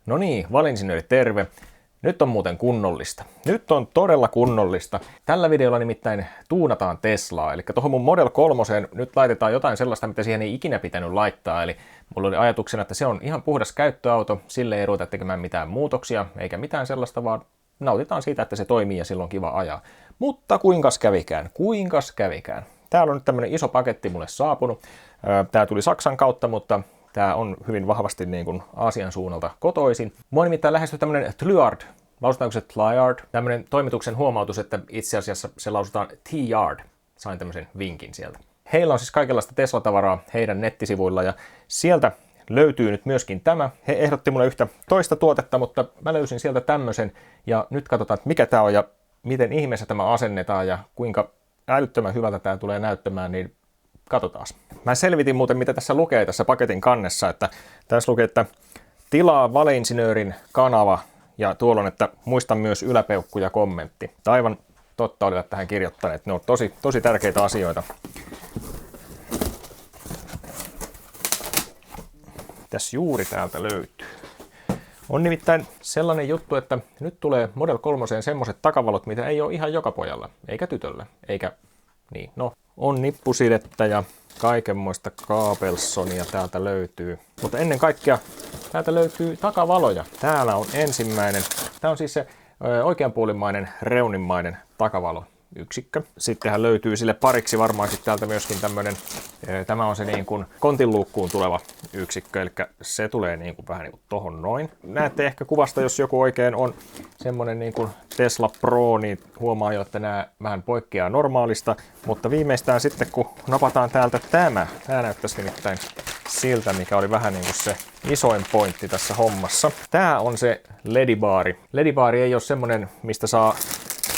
No niin, valinsinööri terve. Nyt on muuten kunnollista. Nyt on todella kunnollista. Tällä videolla nimittäin tuunataan Teslaa. Eli tuohon mun Model 3 nyt laitetaan jotain sellaista, mitä siihen ei ikinä pitänyt laittaa. Eli mulla oli ajatuksena, että se on ihan puhdas käyttöauto. Sille ei ruveta tekemään mitään muutoksia, eikä mitään sellaista, vaan nautitaan siitä, että se toimii ja silloin on kiva ajaa. Mutta kuinkas kävikään? Kuinkas kävikään? Täällä on nyt tämmönen iso paketti mulle saapunut. Tää tuli Saksan kautta, mutta tää on hyvin vahvasti niin kuin Aasian suunnalta kotoisin. Mua nimittäin lähestyi tämmönen Tlyard, lausutaanko se Tlyard? Tämmönen toimituksen huomautus, että itse asiassa se lausutaan T-Yard. Sain tämmöisen vinkin sieltä. Heillä on siis kaikenlaista Tesla-tavaraa heidän nettisivuilla ja sieltä löytyy nyt myöskin tämä. He ehdotti mulle yhtä toista tuotetta, mutta mä löysin sieltä tämmöisen ja nyt katsotaan, että mikä tää on ja miten ihmeessä tämä asennetaan ja kuinka älyttömän hyvältä tää tulee näyttämään, niin katsotaan. Mä selvitin muuten, mitä tässä lukee tässä paketin kannessa, että tässä lukee, että tilaa valeinsinöörin kanava ja tuolla on, että muista myös yläpeukku ja kommentti. Aivan totta olivat tähän kirjoittaneet, ne on tosi tärkeitä asioita. Tässä juuri täältä löytyy. On nimittäin sellainen juttu, että nyt tulee Model 3 semmoset takavalot, mitä ei ole ihan joka pojalla, eikä tytöllä, eikä niin. No, on nippusidettä ja kaikenmoista Capelsonia täältä löytyy. Mutta ennen kaikkea täältä löytyy takavaloja. Täällä on ensimmäinen. Tämä on siis se oikeanpuolimmainen reunimmainen takavaloyksikkö. Sittenhän löytyy sille pariksi varmaan sitten täältä myöskin tämmöinen, tämä on se niin kuin kontinluukkuun tuleva yksikkö, eli se tulee niin kuin vähän niin kuin tohon noin. Näette ehkä kuvasta, jos joku oikein on semmoinen niin kuin Tesla Pro, niin huomaa jo, että nämä vähän poikkeaa normaalista, mutta viimeistään sitten kun napataan täältä tämä näyttäisi nimittäin siltä, mikä oli vähän niin kuin se isoin pointti tässä hommassa. Tämä on se LED-baari. LED-baari ei ole semmoinen, mistä saa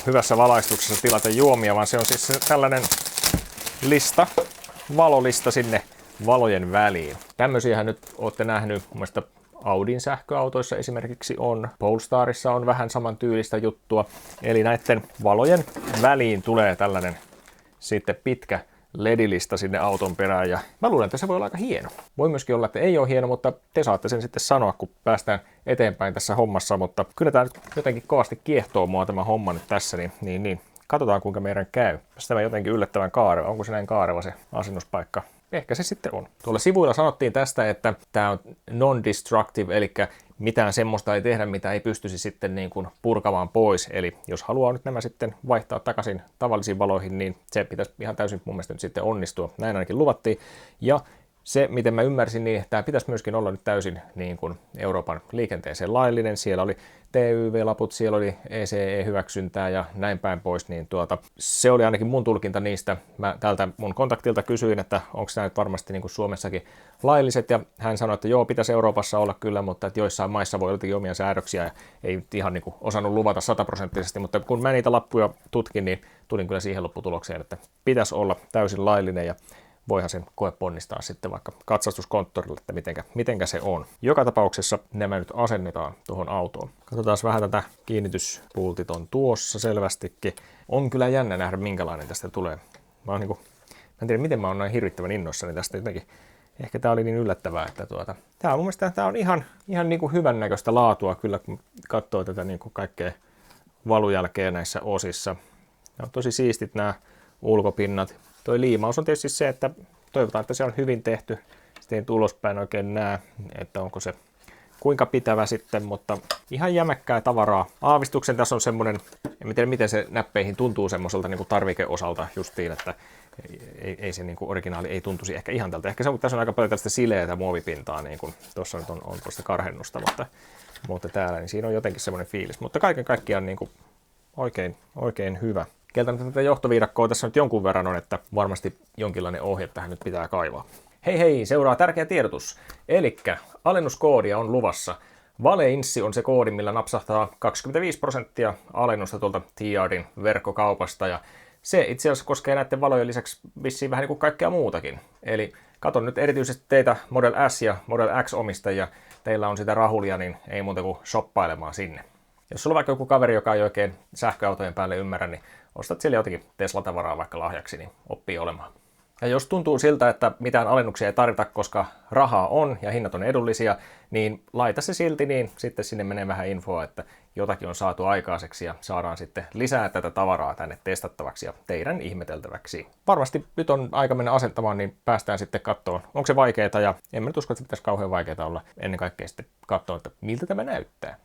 hyvässä valaistuksessa tilata juomia, vaan se on siis tällainen lista, valolista sinne valojen väliin. Tämmöisiähän nyt olette nähnyt mun mielestä Audin sähköautoissa esimerkiksi on. Polestarissa on vähän saman tyylistä juttua. Eli näiden valojen väliin tulee tällainen sitten pitkä LED-lista sinne auton perään. Ja mä luulen, että se voi olla aika hieno. Voi myöskin olla, että ei ole hieno, mutta te saatte sen sitten sanoa, kun päästään eteenpäin tässä hommassa. Mutta kyllä tämä nyt jotenkin kovasti kiehtoo mua tämä homma nyt tässä, niin. Katsotaan, kuinka meidän käy. Jos tämä jotenkin yllättävän kaareva. Onko se näin kaareva se asennuspaikka? Ehkä se sitten on. Tuolla sivuilla sanottiin tästä, että tämä on non-destructive, eli mitään semmoista ei tehdä, mitä ei pystyisi sitten niin kuin purkamaan pois. Eli jos haluaa nyt nämä sitten vaihtaa takaisin tavallisiin valoihin, niin se pitäisi ihan täysin mun mielestä nyt sitten onnistua. Näin ainakin luvattiin. Ja se, miten mä ymmärsin, niin tämä pitäisi myöskin olla nyt täysin niin kuin Euroopan liikenteeseen laillinen. Siellä oli TYV-laput, siellä oli ECE-hyväksyntää ja näin päin pois. Niin se oli ainakin mun tulkinta niistä. Mä täältä mun kontaktilta kysyin, että onko nämä nyt varmasti niin kuin Suomessakin lailliset. Ja hän sanoi, että joo, pitäisi Euroopassa olla kyllä, mutta että joissain maissa voi olla omia säädöksiä ja ei ihan niin kuin osannut luvata 100%. Mutta kun mä niitä lappuja tutkin, niin tulin kyllä siihen lopputulokseen, että pitäisi olla täysin laillinen ja voihan sen koe ponnistaa sitten vaikka katsastuskonttorille, että mitenkä se on. Joka tapauksessa nämä nyt asennetaan tuohon autoon. Katsotaan vähän tätä kiinnityspultit on tuossa selvästikin. On kyllä jännä nähdä, minkälainen tästä tulee. Mä en tiedä, miten mä oon näin hirvittävän innoissani tästä jotenkin. Ehkä tää oli niin yllättävää, että tää on mun mielestä tää on ihan niin kuin hyvän näköistä laatua kyllä, kun katsoo tätä niin kuin kaikkea valujälkeä näissä osissa. Ne on tosi siistit nämä ulkopinnat. Toi liimaus on tietysti se, että toivotaan, että se on hyvin tehty. Sitten ei ulospäin oikein näe, että onko se kuinka pitävä sitten, mutta ihan jämäkkää tavaraa. Aavistuksen tässä on semmoinen, en tiedä miten se näppeihin tuntuu semmoiselta niin kuin tarvikeosalta justiin, että ei se niin kuin originaali ei tuntuisi ehkä ihan tältä. Ehkä se, tässä on aika paljon tällaista sileätä muovipintaa, niin kuin tuossa nyt on tuosta karhennusta, mutta täällä niin siinä on jotenkin semmoinen fiilis. Mutta kaiken kaikkiaan niin kuin oikein hyvä. Kieltämättä tätä johtoviidakkoa tässä nyt jonkun verran on, että varmasti jonkinlainen ohje tähän nyt pitää kaivaa. Hei, seuraa tärkeä tiedotus. Elikkä alennuskoodia on luvassa. Valeinssi on se koodi, millä napsahtaa 25% alennusta tuolta T-Yardin verkkokaupasta. Ja se itse asiassa koskee näiden valojen lisäksi vissiin vähän niin kuin kaikkea muutakin. Eli katon nyt erityisesti teitä Model S ja Model X-omistajia. Teillä on sitä rahulia, niin ei muuta kuin shoppailemaan sinne. Jos sulla on vaikka joku kaveri, joka ei oikein sähköautojen päälle ymmärrä, niin ostat siellä jotenkin Tesla-tavaraa vaikka lahjaksi, niin oppii olemaan. Ja jos tuntuu siltä, että mitään alennuksia ei tarvita, koska rahaa on ja hinnat on edullisia, niin laita se silti, niin sitten sinne menee vähän infoa, että jotakin on saatu aikaiseksi ja saadaan sitten lisää tätä tavaraa tänne testattavaksi ja teidän ihmeteltäväksi. Varmasti nyt on aika mennä asentamaan, niin päästään sitten katsomaan, onko se vaikeaa, ja en mä nyt usko, että se pitäisi kauhean vaikeaa olla ennen kaikkea sitten katsoa, että miltä tämä näyttää.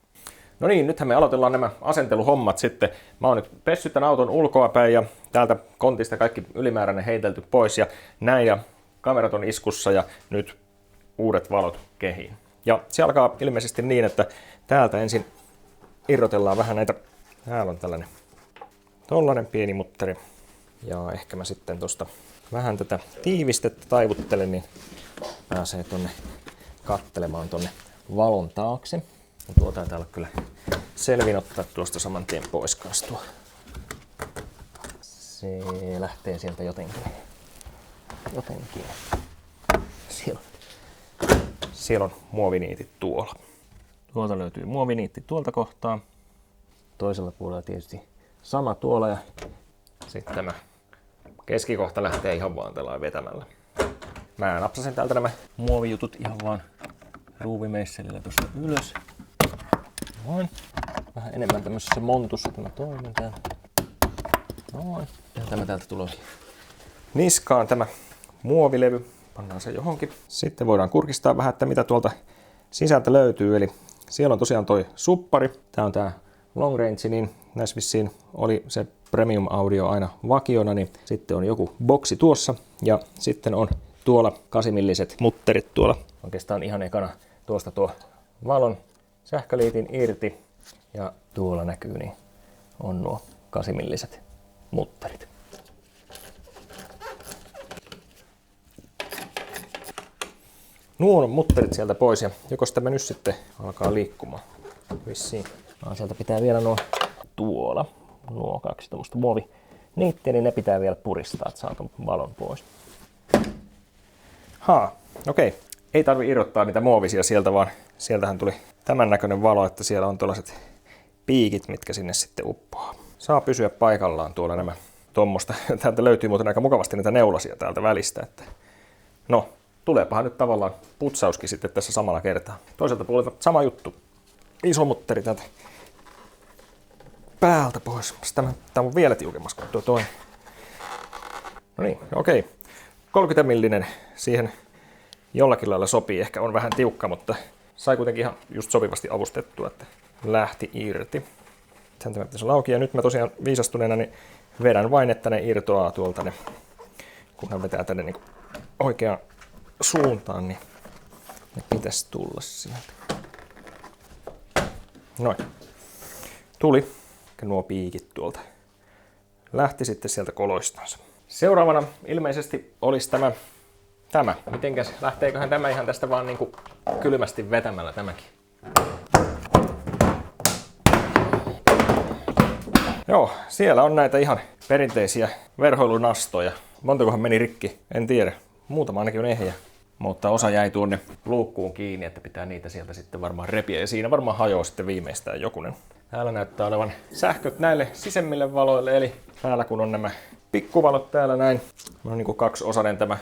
No niin, nythän me aloitellaan nämä asenteluhommat sitten. Mä oon nyt pessyt tämän auton ulkoapäin ja täältä kontista kaikki ylimääräinen heitelty pois ja näin, ja kamerat on iskussa ja nyt uudet valot kehiin. Ja se alkaa ilmeisesti niin, että täältä ensin irrotellaan vähän näitä. Täällä on tollainen pieni mutteri. Ja ehkä mä sitten tosta vähän tätä tiivistettä taivuttelen, niin pääsee tonne kattelemaan tonne valon taakse. Tuo taitaa olla kyllä selvin ottaa tuosta saman tien pois kastua. Se lähtee sieltä jotenkin. Siellä on muoviniitit tuolla. Tuolta löytyy muoviniitti tuolta kohtaa. Toisella puolella tietysti sama tuolla ja sitten tämä keskikohta lähtee ihan vaan tällä vetämällä. Mä napsasin täältä nämä muovijutut ihan vaan ruuvimeisselillä tuosta ylös. Noin. Vähän enemmän tämmöisessä montussa tämä toinen täällä. Noin. Ja tämä täältä tulee niskaan tämä muovilevy. Pannaan se johonkin. Sitten voidaan kurkistaa vähän, että mitä tuolta sisältä löytyy. Eli siellä on tosiaan toi suppari. Tää on tää long range, niin näissä vissiin oli se premium audio aina vakiona, niin sitten on joku boksi tuossa. Ja sitten on tuolla 8-milliset mutterit tuolla. Oikeastaan ihan ekana tuosta tuo valon sähköliitin irti ja tuolla näkyy, niin on nuo 8-milliset mutterit. Nuo on mutterit sieltä pois ja jokos tämä nyt sitten alkaa liikkumaan. Vissiin. Sieltä pitää vielä nuo 2 tuommoista muoviniittiä, niin ne pitää vielä puristaa, että saa tuon valon pois. Okei. Ei tarvi irrottaa niitä muovisia sieltä, vaan sieltähän tuli tämän näköinen valo, että siellä on tällaiset piikit, mitkä sinne sitten uppoaa. Saa pysyä paikallaan tuolla nämä tuommoista. Täältä löytyy muuten aika mukavasti niitä neulasia täältä välistä. Että no, tuleepahan nyt tavallaan putsauskin sitten tässä samalla kertaa. Toiselta puolelta sama juttu. Iso mutteri täältä päältä pois. Tämä on vielä tiukemmassa kuin tuo toinen. No niin, okei. 30 millinen siihen jollakin lailla sopii. Ehkä on vähän tiukka, mutta sai kuitenkin ihan just sopivasti avustettua, että lähti irti. Sen tämä pitäisi olla auki. Ja nyt mä tosiaan viisastuneena niin vedän vain, että ne irtoaa tuolta ne. Kun hän vetää tänne niin oikeaan suuntaan, niin ne pitäisi tulla sieltä. Noin. Tuli. Nuo piikit tuolta. Lähti sitten sieltä koloistansa. Seuraavana ilmeisesti olisi tämä. Mitenkäs, lähteeköhän tämä ihan tästä vaan niinku kylmästi vetämällä tämäkin? Joo, siellä on näitä ihan perinteisiä verhoilunastoja. Montakohan meni rikki? En tiedä. Muutama ainakin on ehjä. Mutta osa jäi tuonne luukkuun kiinni, että pitää niitä sieltä sitten varmaan repiä. Ja siinä varmaan hajoaa sitten viimeistään jokunen. Täällä näyttää olevan sähköt näille sisemmille valoille. Eli täällä kun on nämä pikkuvalot täällä näin. On niin kuin 2-osainen tämä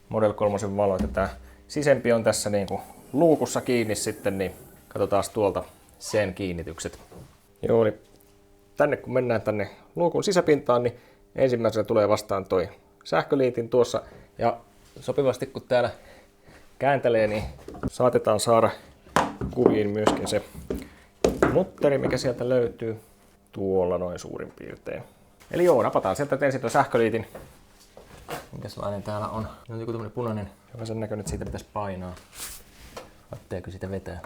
Model 3 valo. Että tämä sisempi on tässä niin kuin luukussa kiinni sitten. Niin katsotaan tuolta sen kiinnitykset. Joo, niin tänne kun mennään tänne luukun sisäpintaan, niin ensimmäisenä tulee vastaan toi sähköliitin tuossa. Ja sopivasti kun täällä kääntelee, niin saatetaan saada kuviin myöskin se mutteri, mikä sieltä löytyy tuolla noin suurin piirtein. Eli joo, napataan sieltä ensin tuon sähköliitin. Minkälainen täällä on? On joku tämmönen punainen. Joka sen näköinen, että siitä pitäisi painaa. Pitääkö sitä vetää?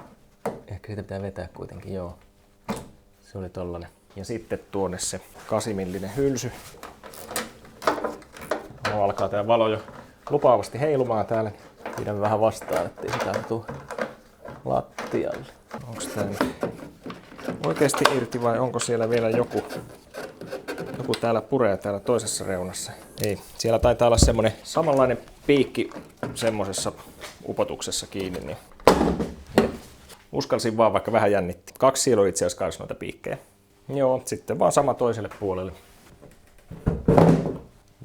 Ehkä siitä pitää vetää kuitenkin, joo. Se oli tollanen. Ja sitten tuonne se 8-millinen hylsy. Alkaa tää valo jo lupaavasti heilumaan täällä. Pidän vähän vastaan, ettei sitä tuu lattialle. Onko tää oikeasti irti vai onko siellä vielä joku täällä puree täällä toisessa reunassa? Ei, siellä taitaa olla semmonen samanlainen piikki semmosessa upotuksessa kiinni. Niin uskalsin vaan, vaikka vähän jännitti. 2 sielua itse asiassa kanssa noita piikkejä. Joo, sitten vaan sama toiselle puolelle.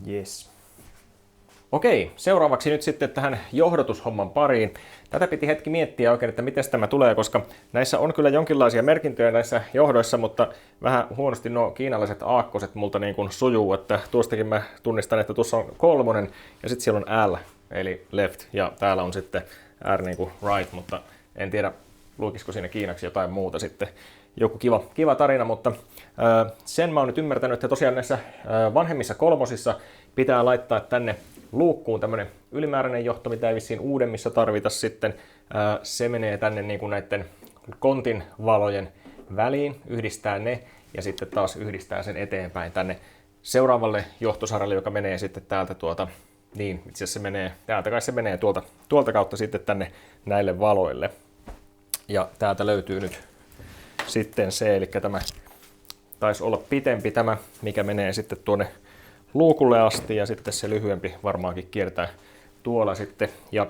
Yes. Okei, seuraavaksi nyt sitten tähän johdotushomman pariin. Tätä piti hetki miettiä oikein, että miten tämä tulee, koska näissä on kyllä jonkinlaisia merkintöjä näissä johdoissa, mutta vähän huonosti nuo kiinalaiset aakkoset multa niin kuin sujuu, että tuostakin mä tunnistan, että tuossa on 3 ja sitten siellä on L, eli left, ja täällä on sitten R niin kuin right, mutta en tiedä, lukisiko siinä kiinaksi jotain muuta sitten. Joku kiva tarina, mutta sen mä oon nyt ymmärtänyt, että tosiaan näissä vanhemmissa 3 pitää laittaa tänne luukkuun tämmönen ylimääräinen johto, mitä ei vissiin uudemmissa tarvita sitten. Se menee tänne niin kuin näiden kontin valojen väliin, yhdistää ne ja sitten taas yhdistää sen eteenpäin tänne seuraavalle johtosarjalle, joka menee sitten täältä niin itse asiassa se menee, täältä kai se menee tuolta kautta sitten tänne näille valoille. Ja täältä löytyy nyt sitten se, eli tämä taisi olla pitempi tämä, mikä menee sitten tuonne luukulle asti ja sitten se lyhyempi varmaankin kiertää tuolla sitten. Ja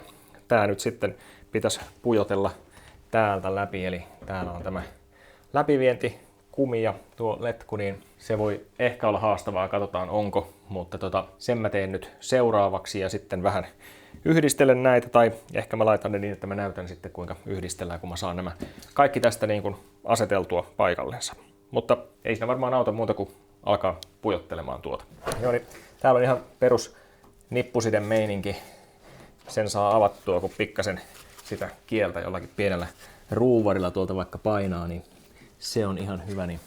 tää nyt sitten pitäisi pujotella täältä läpi, eli täällä on tämä läpivienti kumi ja tuo letku, niin se voi ehkä olla haastavaa, katsotaan onko, mutta sen mä teen nyt seuraavaksi ja sitten vähän yhdistelen näitä, tai ehkä mä laitan ne niin, että mä näytän sitten kuinka yhdistellään, kun mä saan nämä kaikki tästä niin kuin aseteltua paikallensa. Mutta ei siinä varmaan auta muuta kuin alkaa pujottelemaan tuota. Joo, niin täällä on ihan perus nippusiden meininki. Sen saa avattua, kun pikkasen sitä kieltä jollakin pienellä ruuvarilla tuolta vaikka painaa, niin se on ihan hyvä. Niin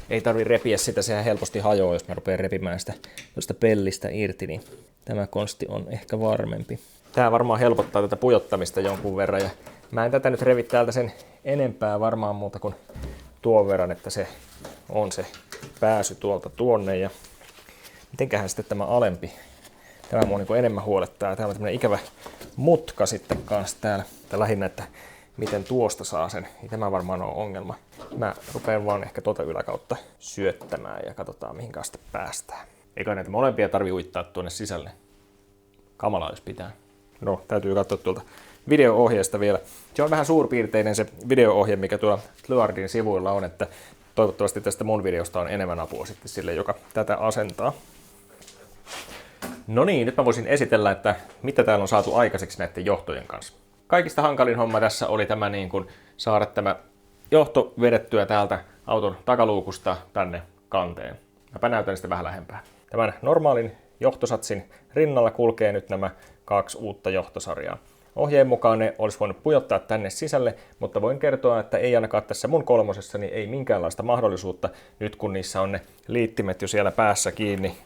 ei tarvi repiä sitä, sehän helposti hajoaa, jos mä rupean repimään sitä tuosta pellistä irti, niin tämä konsti on ehkä varmempi. Tää varmaan helpottaa tätä pujottamista jonkun verran, ja mä en tätä nyt revi täältä sen enempää varmaan muuta kuin tuon verran, että se on se pääsy tuolta tuonne. Ja mitenköhän sitten tämä alempi, tämä mua niin enemmän huolettaa. Täällä on tämmöinen ikävä mutka sitten kanssa täällä, että lähinnä, että miten tuosta saa sen, niin tämä varmaan on ongelma. Mä rupean vaan ehkä tuota yläkautta syöttämään ja katsotaan mihin kanssa päästään. Eikä näitä molempia tarvi uittaa tuonne sisälle. Kamalaa jos pitää. No, täytyy katsoa tuolta video-ohjeesta vielä. Se on vähän suurpiirteinen se video-ohje, mikä tuolla Tluardin sivuilla on, että toivottavasti tästä mun videosta on enemmän apua sitten sille, joka tätä asentaa. No niin, nyt mä voisin esitellä, että mitä täällä on saatu aikaiseksi näiden johtojen kanssa. Kaikista hankalin homma tässä oli tämä niin kuin saada tämä johto vedettyä täältä auton takaluukusta tänne kanteen. Mäpä näytän sitä vähän lähempää. Tämän normaalin johtosatsin rinnalla kulkee nyt nämä 2 uutta johtosarjaa. Ohjeen mukaan ne olisi voinut pujottaa tänne sisälle, mutta voin kertoa, että ei ainakaan tässä mun 3. niin ei minkäänlaista mahdollisuutta, nyt kun niissä on ne liittimet jo siellä päässä kiinni.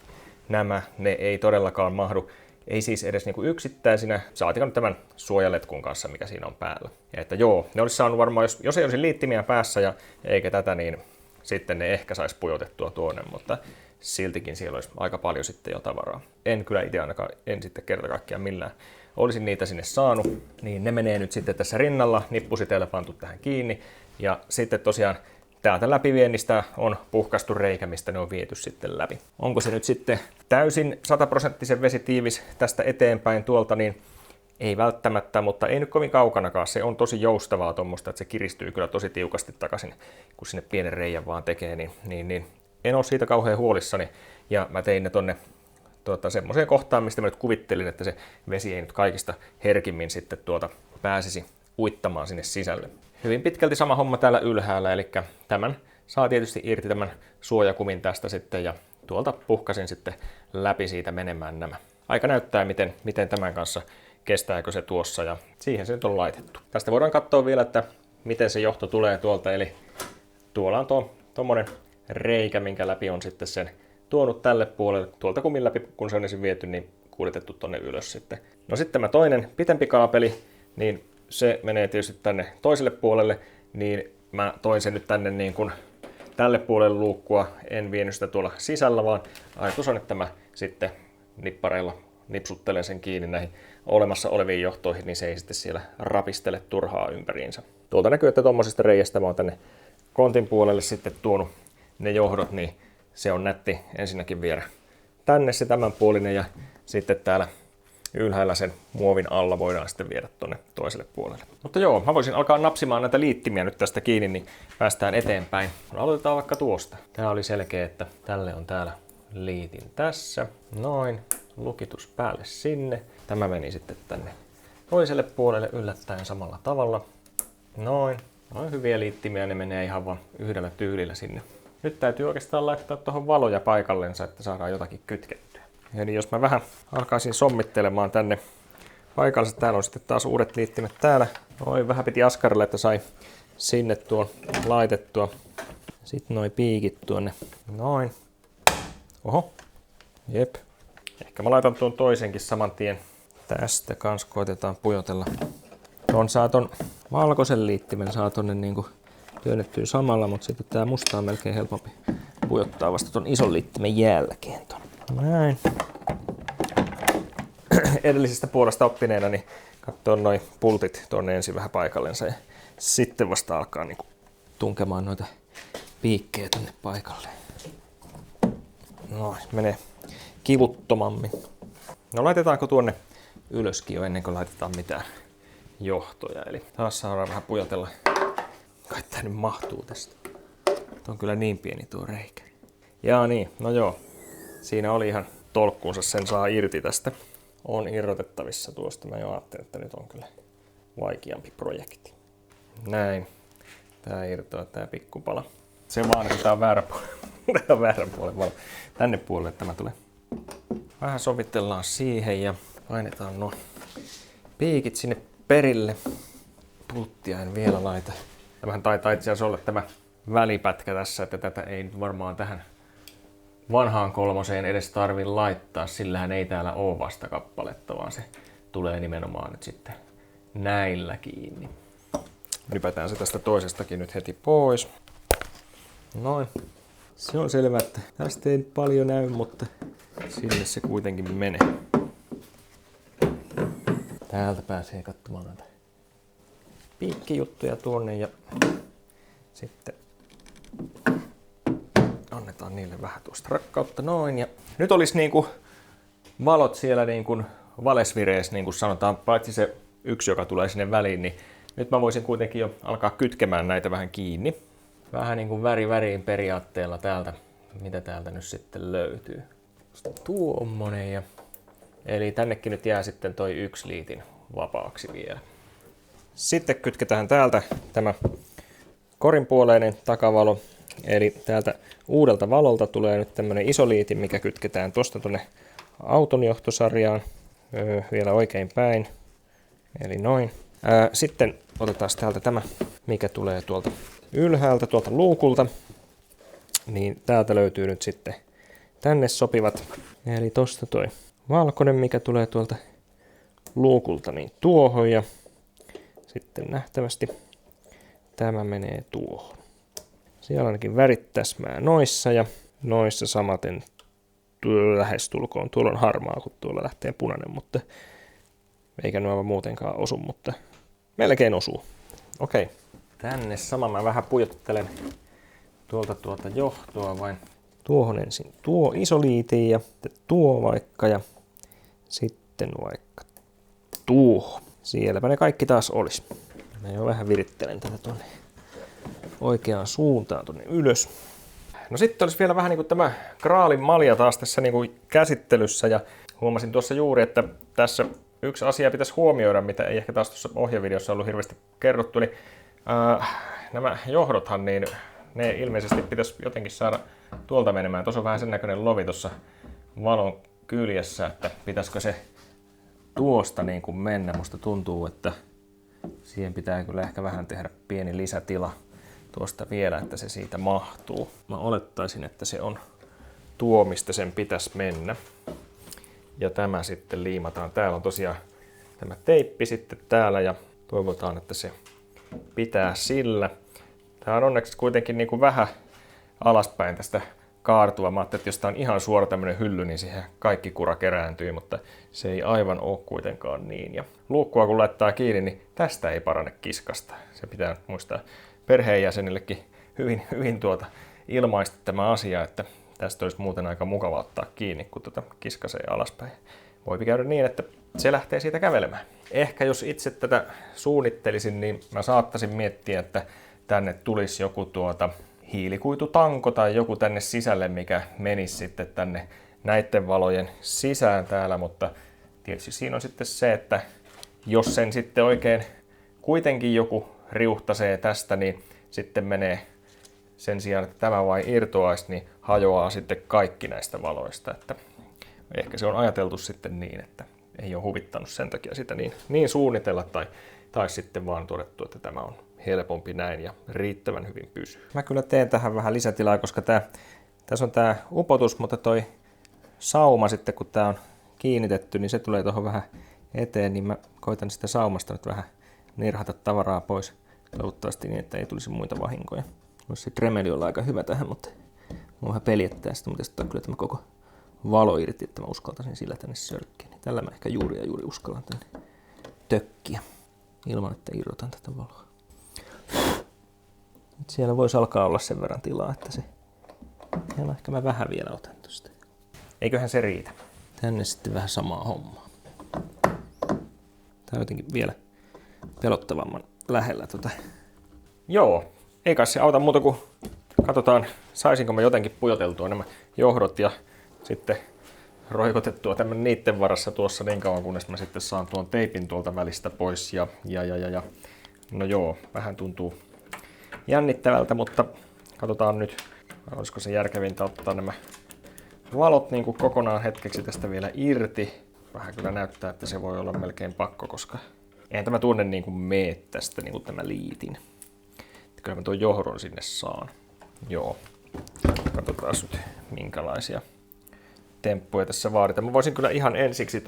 Ne ei todellakaan mahdu. Ei siis edes niinku yksittäisinä, saatika nyt tämän suojaletkun kanssa, mikä siinä on päällä. Ja että joo, ne olisi saanut varmaan, jos ei olisi liittimiä päässä ja eikä tätä, niin sitten ne ehkä saisi pujotettua tuonne, mutta siltikin siellä olisi aika paljon sitten jo tavaraa. En kyllä itse ainakaan, en sitten kerta kaikkiaan millään olisin niitä sinne saanut. Niin ne menee nyt sitten tässä rinnalla, nippusiteillä pantu tähän kiinni. Ja sitten tosiaan täältä läpiviennistä on puhkaistu reikä, mistä ne on viety sitten läpi. Onko se nyt sitten täysin 100% vesitiivis tästä eteenpäin tuolta, niin ei välttämättä, mutta ei nyt kovin kaukanakaan. Se on tosi joustavaa tuommoista, että se kiristyy kyllä tosi tiukasti takaisin, kun sinne pienen reijän vaan tekee, niin en ole siitä kauhean huolissani. Ja mä tein ne tonne semmoiseen kohtaan, mistä mä nyt kuvittelin, että se vesi ei nyt kaikista herkimmin sitten pääsisi uittamaan sinne sisälle. Hyvin pitkälti sama homma täällä ylhäällä, eli tämän saa tietysti irti tämän suojakumin tästä sitten ja tuolta puhkasin sitten läpi siitä menemään nämä. Aika näyttää, miten tämän kanssa kestääkö se tuossa ja siihen se nyt on laitettu. Tästä voidaan katsoa vielä, että miten se johto tulee tuolta, eli tuolla on tuommoinen reikä, minkä läpi on sitten sen tuonut tälle puolelle, tuolta kumin läpi, kun se on ensin viety, niin kuljetettu tonne ylös sitten. No sitten tämä toinen pitempi kaapeli, niin se menee tietysti tänne toiselle puolelle, niin mä toin sen nyt tänne niin kuin tälle puolelle luukkua, en vienyt sitä tuolla sisällä, vaan ajatus on, että mä sitten nippareilla nipsuttelen sen kiinni näihin olemassa oleviin johtoihin, niin se ei sitten siellä rapistele turhaa ympäriinsä. Tuolta näkyy, että tuommoisesta reiästä mä oon tänne kontin puolelle sitten tuonut ne johdot, niin se on nätti ensinnäkin viedä tänne se tämänpuolinen ja sitten täällä ylhäällä sen muovin alla voidaan sitten viedä tuonne toiselle puolelle. Mutta joo, mä voisin alkaa napsimaan näitä liittimiä nyt tästä kiinni, niin päästään eteenpäin. No, aloitetaan vaikka tuosta. Tää oli selkeä, että tälle on täällä liitin tässä. Noin. lukitus päälle sinne. Tämä meni sitten tänne toiselle puolelle yllättäen samalla tavalla. Noin hyviä liittimiä, ne menee ihan vaan yhdellä tyylillä sinne. Nyt täytyy oikeastaan laittaa tuohon valoja paikallensa, että saadaan jotakin kytkettyä. Eli jos mä vähän alkaisin sommittelemaan tänne paikalliset, täällä on sitten taas uudet liittimet täällä. Noin, vähän piti askarilla, että sai sinne tuon laitettua. Sitten noi piikit tuonne. Noin. Oho. Jep. Ehkä mä laitan tuon toisenkin saman tien. Tästä kans koitetaan pujotella. Tuon saa ton valkoisen liittimen saa tonne niinku työnnettyä samalla, mutta sitten tää musta on melkein helpompi pujottaa vasta ton ison liittimen jälkeen. Näin. Edellisestä puolesta oppineena, niin katsoo noi pultit tuonne ensin vähän paikallensa ja sitten vasta alkaa niinku tunkemaan noita piikkejä tänne paikalle. Noin, menee kivuttomammin. No laitetaanko tuonne ylöskin jo ennen kuin laitetaan mitään johtoja. Eli taas saadaan vähän pujotella. Kai tää nyt mahtuu tästä. Tuo on kyllä niin pieni tuo reikä. Jaa niin, no joo. Siinä oli ihan tolkkuunsa, sen saa irti tästä. On irrotettavissa tuosta. Mä jo ajattelin, että nyt on kyllä vaikeampi projekti. Näin. Tää irtoaa tää pikkupala. Se vaan, että tää on väärä puolella. Tää on väärä puolella. Tänne puolelle tämä tulee. Vähän sovitellaan siihen ja painetaan nuo piikit sinne perille. Pulttia en vielä laita. Tämähän taitaa itse asiassa olla tämä välipätkä tässä, että tätä ei nyt varmaan tähän vanhaan kolmoseen edes tarvi laittaa. Sillähän ei täällä ole vastakappaletta, vaan se tulee nimenomaan nyt sitten näillä kiinni. Nypätään se tästä toisestakin nyt heti pois. Noin. Se on selvä, että tästä ei paljon näy, mutta sinne se kuitenkin menee. Täältä pääsee katsomaan näitä piikkijuttuja tuonne ja sitten annetaan niille vähän tuosta rakkautta noin. Ja nyt olisi niinku valot siellä niinku valesvireessä, niin kuin sanotaan, paitsi se yksi, joka tulee sinne väliin, niin nyt mä voisin kuitenkin jo alkaa kytkemään näitä vähän kiinni. Vähän niin kuin väriin periaatteella täältä, mitä täältä nyt sitten löytyy. Tuommoinen ja eli tännekin nyt jää sitten toi yksi liitin vapaaksi vielä. Sitten kytketään täältä tämä korinpuoleinen takavalo. Eli täältä uudelta valolta tulee nyt tämmönen iso liitin, mikä kytketään tosta tonne auton johtosarjaan. Vielä oikein päin. Eli noin. Sitten otetaan täältä tämä, mikä tulee tuolta ylhäältä, tuolta luukulta. Niin täältä löytyy nyt sitten tänne sopivat. Eli tosta toi valkoinen, mikä tulee tuolta luukulta, niin tuohon. Ja sitten nähtävästi tämä menee tuohon. Siellä ainakin värit täsmää noissa ja noissa samaten lähestulkoon. Tuolla on harmaa, kun tuolla lähtee punainen, mutta eikä ne aivan muutenkaan osu, mutta melkein osuu. Okei, tänne sama mä vähän pujottelen tuolta johtoa vain. Tuohon ensin tuo iso liitin ja tuo vaikka ja sitten vaikka tuo. Sielläpä ne kaikki taas olisi. Mä jo vähän virittelen tätä tuonne oikeaan suuntaan tuonne ylös. No sitten olisi vielä vähän niin kuin tämä graalin malja taas tässä niin kuin käsittelyssä ja huomasin tuossa juuri, että tässä yksi asia pitäisi huomioida, mitä ei ehkä taas tuossa ohjevideossa ollut hirveästi kerrottu, niin nämä johdothan, niin ne ilmeisesti pitäisi jotenkin saada tuolta menemään. Tuossa on vähän sen näköinen lovi tuossa valon kyljessä, että pitäisikö se tuosta niin kuin mennä. Musta tuntuu, että siihen pitää kyllä ehkä vähän tehdä pieni lisätila tuosta vielä, että se siitä mahtuu. Mä olettaisin, että se on tuo, mistä sen pitäisi mennä. Ja tämä sitten liimataan. Täällä on tosiaan tämä teippi sitten täällä ja toivotaan, että se pitää sillä. Tää on onneksi kuitenkin niin kuin vähän alaspäin tästä kaartua. Mä ajattelin, että jos tää on ihan suora tämmönen hylly, niin siihen kaikki kura kerääntyy, mutta se ei aivan ole kuitenkaan niin. Ja luukkua kun laittaa kiinni, niin tästä ei parane kiskasta. Se pitää muistaa perheenjäsenillekin hyvin ilmaista tämä asia, että tästä olisi muuten aika mukava ottaa kiinni, kun kiskasee alaspäin. Voi käydä niin, että se lähtee siitä kävelemään. Ehkä jos itse tätä suunnittelisin, niin mä saattaisin miettiä, että tänne tulisi joku hiilikuitutanko tai joku tänne sisälle, mikä menisi sitten tänne näiden valojen sisään täällä, mutta tietysti siinä on sitten se, että jos sen sitten oikein kuitenkin joku riuhtasee tästä, niin sitten menee sen sijaan, että tämä vain irtoaisi, niin hajoaa sitten kaikki näistä valoista. Että ehkä se on ajateltu sitten niin, että ei ole huvittanut sen takia sitä niin suunnitella tai sitten vaan todettu, että tämä on helpompi näin ja riittävän hyvin pysyy. Mä kyllä teen tähän vähän lisätilaa, koska tässä on tämä upotus, mutta toi sauma sitten, kun tämä on kiinnitetty, niin se tulee tuohon vähän eteen, niin mä koitan sitä saumasta nyt vähän nirhata tavaraa pois. Toivottavasti niin, että ei tulisi muita vahinkoja. Se kremeli on aika hyvä tähän, mutta mua vähän peljettää sitä, mutta sitten on kyllä tämä koko valo irti, että mä uskaltaisin sillä tänne sörkkiä. Niin tällä mä ehkä juuri uskallan tänne tökkiä ilman, että irrotan tätä valoa. Nyt siellä voisi alkaa olla sen verran tilaa, että se... Ja ehkä mä vähän vielä otan tuosta. Eiköhän se riitä. Tänne sitten vähän samaa hommaa. Tää on jotenkin vielä pelottavamman lähellä Joo, ei kai se auta muuta kuin katsotaan, saisinko mä jotenkin pujoteltua nämä johdot ja sitten roikotettua tämän niitten varassa tuossa niin kauan, kunnes mä sitten saan tuon teipin tuolta välistä pois ja. No joo, vähän tuntuu jännittävältä, mutta katsotaan nyt, olisiko se järkevintä ottaa nämä valot niin kuin kokonaan hetkeksi tästä vielä irti. Vähän kyllä näyttää, että se voi olla melkein pakko, koska eihän tämä tuonne niin kuin mene tästä niin kuin tämä liitin. Kyllä mä tuon johdon sinne saan. Joo. Katsotaan nyt minkälaisia temppuja tässä vaaditaan. Mä voisin kyllä ihan ensiksi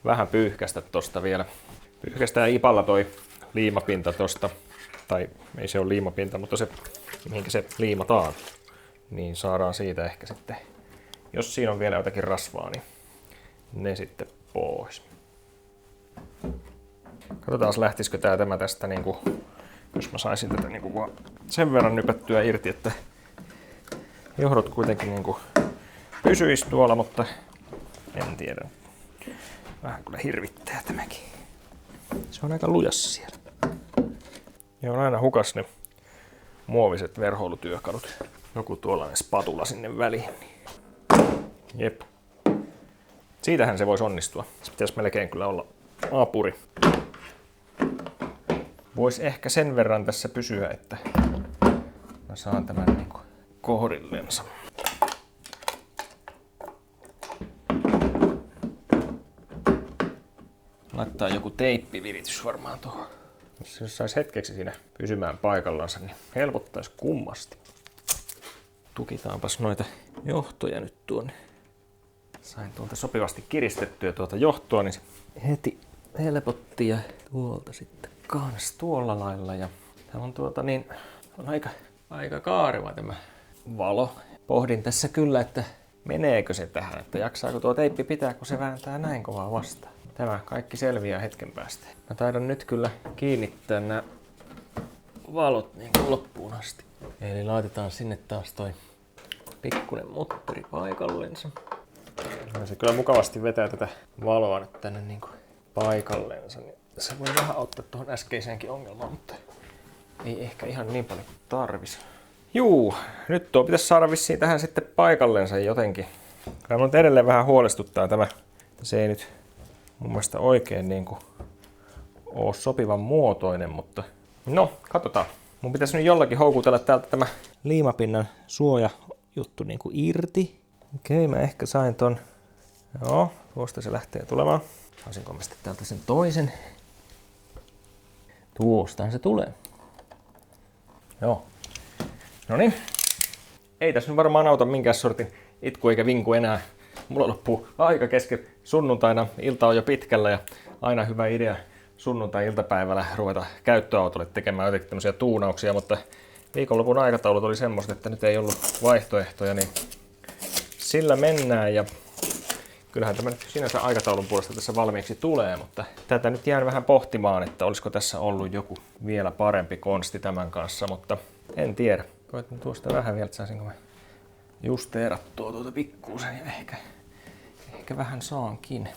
vähän pyyhkästä tosta vielä. Pyyhkästään ipalla toi liimapinta tosta. Tai ei se ole liimapinta, mutta se mihinkä se liimataan. Niin saadaan siitä ehkä sitten, jos siinä on vielä jotakin rasvaa, niin ne sitten pois. Katsotaan lähtisikö tämä tästä niinku, jos mä saisin tätä niinku vaan sen verran nypättyä irti, että johdot kuitenkin niinku pysyis tuolla, mutta en tiedä. Vähän kyllä hirvittää tämäkin. Se on aika lujas siellä. Ja on aina hukas ne muoviset verhoilutyökalut. Joku tuollainen spatula sinne väliin. Jep. Siitähän se voisi onnistua. Se pitäisi melkein kyllä olla apuri. Voisi ehkä sen verran tässä pysyä, että mä saan tämän niinku kohdillensa. Laittaa joku teippiviritys varmaan tuohon. Jos saisi hetkeksi siinä pysymään paikallansa, niin helpottaisi kummasti. Tukitaanpas noita johtoja nyt tuonne. Sain tuolta sopivasti kiristettyä tuota johtoa, niin se heti helpotti ja tuolta sitten kans tuolla lailla. Ja tää on on aika kaareva tämä valo. Pohdin tässä kyllä, että meneekö se tähän, että jaksaako tuo teippi pitää, kun se vääntää näin kovaa vastaan. Tämä kaikki selviää hetken päästä. Mä taidan nyt kyllä kiinnittää nämä valot niin kuin loppuun asti. Eli laitetaan sinne taas toi pikkuinen mutteri paikallensa. Se kyllä mukavasti vetää tätä valoa nyt tänne niin kuin paikallensa. Niin se voi vähän auttaa tuohon äskeiseenkin ongelmaan, mutta ei ehkä ihan niin paljon tarvis. Juu, nyt tuo pitäisi saada vissiin tähän sitten paikallensa jotenkin. Kyllä mun edelleen vähän huolestuttaa tämä. Se ei nyt mun mielestä oikein niin kuin ole sopivan muotoinen, mutta no, katsotaan. Mun pitäisi nyt jollakin houkutella täältä tämä liimapinnan suojajuttu niin kuin irti. Okei, mä ehkä sain ton. Joo, tuosta se lähtee tulemaan. Saisinko mä sitten täältä sen toisen? Tuostahan se tulee. Joo. Noniin. Ei tässä nyt varmaan auta minkään sortin itku eikä vinku enää. Mulla loppuu aika kesken sunnuntaina. Ilta on jo pitkällä ja aina hyvä idea sunnuntai-iltapäivällä ruveta käyttöautolle tekemään jotenkin tämmöisiä tuunauksia, mutta viikonlopun aikataulut oli semmoista, että nyt ei ollut vaihtoehtoja, niin sillä mennään ja kyllähän tämä nyt sinänsä aikataulun puolesta tässä valmiiksi tulee, mutta tätä nyt jään vähän pohtimaan, että olisiko tässä ollut joku vielä parempi konsti tämän kanssa, mutta en tiedä. Koitan tuosta vähän vielä, että saisinko mä justeerattua tuota pikkuusen ja ehkä vähän saankin.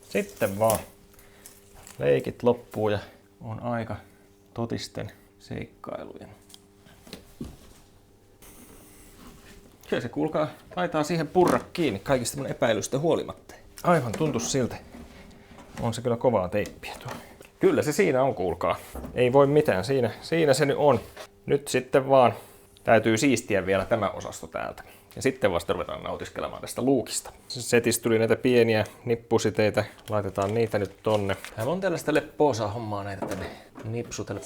Sitten vaan leikit loppuu ja on aika totisten seikkailujen. Kyllä se kuulkaa, taitaa siihen purra kiinni kaikista mun epäilystä huolimatta. Aivan tuntus siltä. On se kyllä kovaa teippiä tuo. Kyllä se siinä on, kuulkaa. Ei voi mitään, siinä se nyt on. Nyt sitten vaan täytyy siistiä vielä tämä osasto täältä. Ja sitten vasta ruvetaan nautiskelemaan tästä luukista. Setistä tuli näitä pieniä nippusiteitä. Laitetaan niitä nyt tonne. Täällä on tällaista leppoosaa hommaa näitä tänne nipsutelle.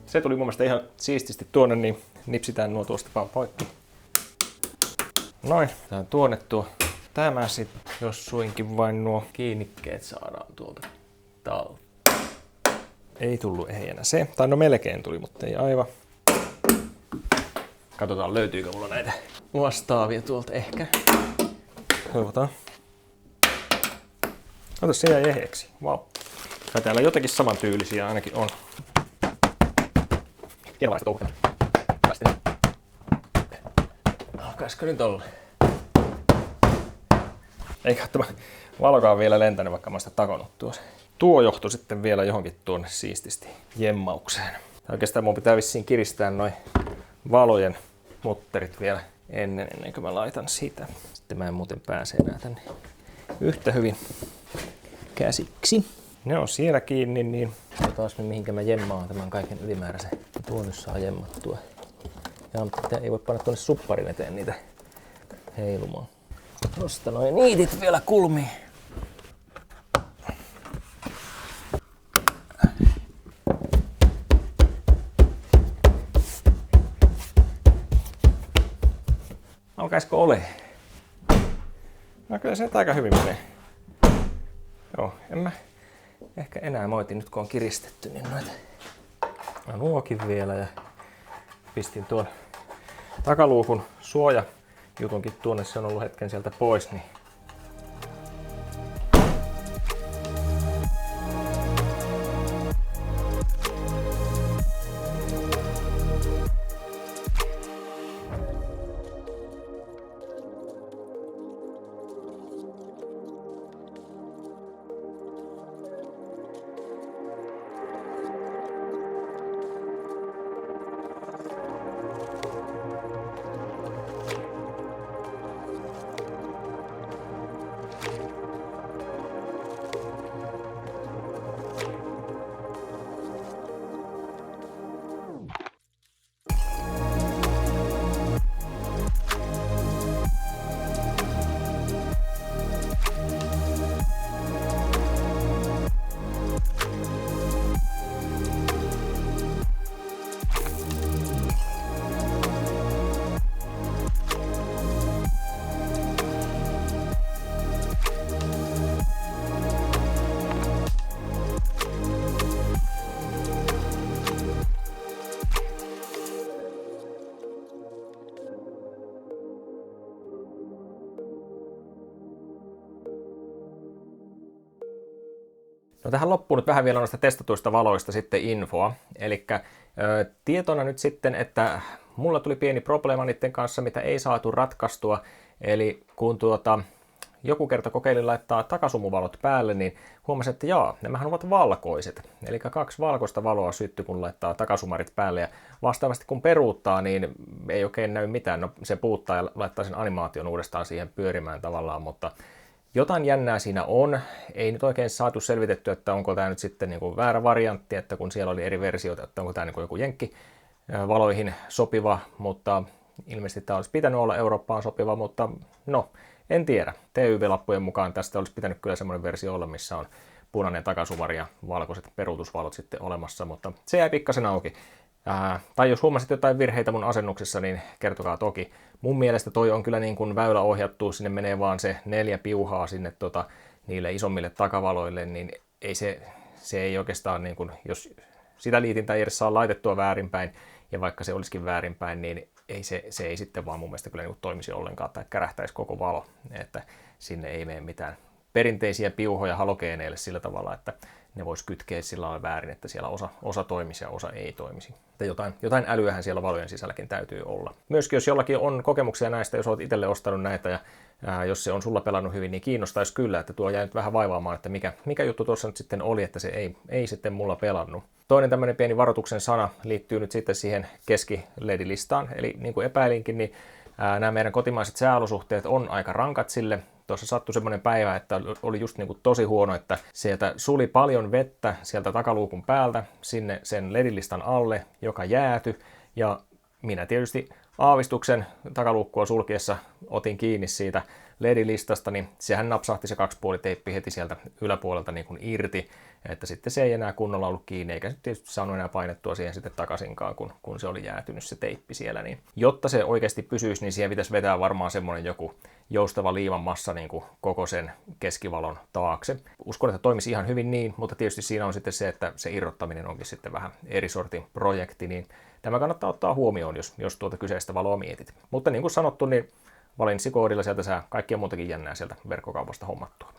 Se tuli mun mielestä ihan siististi tuonne, niin nipsitään nuo tuosta vaan poikki. Noin, tää tuonne tuo. Tämä sitten, jos suinkin vain nuo kiinnikkeet saadaan tuolta talteen. Ei tullut ehjänä se, tai no melkein tuli, mutta ei aivan. Katsotaan löytyykö mulla näitä vastaavia tuolta ehkä. Toivotaan. Kato, se jäi ehjäksi. Vau. Tai täällä jotakin samantyylisiä ainakin on. Hienomaista touhua. Alkaisiko nyt olla? Eikä tämä valokaan vielä lentänyt, vaikka mä sitä takonut tuossa. Tuo johtui sitten vielä johonkin tuonne siististi jemmaukseen. Oikeastaan mun pitää vissiin kiristää noin valojen mutterit vielä ennen kuin mä laitan sitä. Sitten mä en muuten pääse enää tänne yhtä hyvin käsiksi. Ne on siellä kiinni, niin katsotaan mihinkä mä jemmaan tämän kaiken ylimääräisen. Tuo nyt saa jemmattua. Ja mutta ei voi panna tuonne supparin eteen niitä heilumaan. Nosta noin niitit vielä kulmiin. Alkaisiko ole? No kyllä se aika hyvin menee. Joo, en mä ehkä enää moiti nyt kun on kiristetty, niin noita. Mä nuokin vielä ja pistin tuon takaluukun suojajutunkin tuonne, se on ollut hetken sieltä pois, niin no tähän loppuun nyt vähän vielä noista testatuista valoista sitten infoa. Eli tietona nyt sitten, että mulla tuli pieni probleema niiden kanssa, mitä ei saatu ratkaistua. Eli kun joku kerta kokeilin laittaa takasumuvalot päälle, niin huomasin, että nämähän ovat valkoiset. Eli 2 valkoista valoa syttyi, kun laittaa takasumarit päälle. Ja vastaavasti kun peruuttaa, niin ei oikein näy mitään. No se puuttaa ja laittaa sen animaation uudestaan siihen pyörimään tavallaan, mutta jotain jännää siinä on. Ei nyt oikein saatu selvitettyä, että onko tämä nyt sitten niin kuin väärä variantti, että kun siellä oli eri versioita, että onko tämä niin kuin joku jenkkivaloihin sopiva, mutta ilmeisesti tämä olisi pitänyt olla Eurooppaan sopiva, mutta no, en tiedä. TYV-lappujen mukaan tästä olisi pitänyt kyllä semmoinen versio olla, missä on punainen takasuvari ja valkoiset peruutusvalot sitten olemassa, mutta se jäi pikkasen auki. Tai jos huomasit jotain virheitä mun asennuksessa, niin kertokaa toki. Mun mielestä toi on kyllä niin kuin väylä ohjattu, sinne menee vaan se 4 piuhaa sinne niille isommille takavaloille, niin ei se ei oikeastaan, niin kuin, jos sitä liitintä ei edes saa laitettua väärinpäin, ja vaikka se olisikin väärinpäin, niin se ei sitten vaan mun mielestä kyllä niin kuin toimisi ollenkaan tai kärähtäisi koko valo, että sinne ei mene mitään perinteisiä piuhoja halogeeneille sillä tavalla, että ne vois kytkeä sillä lailla väärin, että siellä osa toimisi ja osa ei toimisi. Että jotain älyähän siellä valojen sisälläkin täytyy olla. Myöskin jos jollakin on kokemuksia näistä, jos olet itselle ostanut näitä ja jos se on sulla pelannut hyvin, niin kiinnostaisi kyllä, että tuo jäi nyt vähän vaivaamaan, että mikä juttu tuossa nyt sitten oli, että se ei sitten mulla pelannut. Toinen tämmöinen pieni varoituksen sana liittyy nyt sitten siihen keski-LED-listaan, eli niin kuin epäilinkin, niin nämä meidän kotimaiset sääolosuhteet on aika rankat sille. Tuossa sattui semmoinen päivä, että oli just niin kuin tosi huono, että sieltä suli paljon vettä sieltä takaluukun päältä sinne sen LED-listan alle, joka jäätyi, ja minä tietysti aavistuksen takaluukkua sulkiessa otin kiinni siitä LED-listasta, niin sehän napsahti se 2,5-teippi heti sieltä yläpuolelta niin kuin irti, että sitten se ei enää kunnolla ollut kiinni, eikä tietysti saanut enää painettua siihen sitten takaisinkaan, kun se oli jäätynyt se teippi siellä. Niin, jotta se oikeasti pysyisi, niin siihen pitäisi vetää varmaan semmoinen joku joustava liivan massa niin kuin koko sen keskivalon taakse. Uskon, että toimisi ihan hyvin niin, mutta tietysti siinä on sitten se, että se irrottaminen onkin sitten vähän eri sortin projekti, niin tämä kannattaa ottaa huomioon, jos tuota kyseistä valoa mietit. Mutta niin kuin sanottu, niin valinssikoodilla sieltä saa kaikkia muutakin jännää sieltä verkkokaupasta hommattua.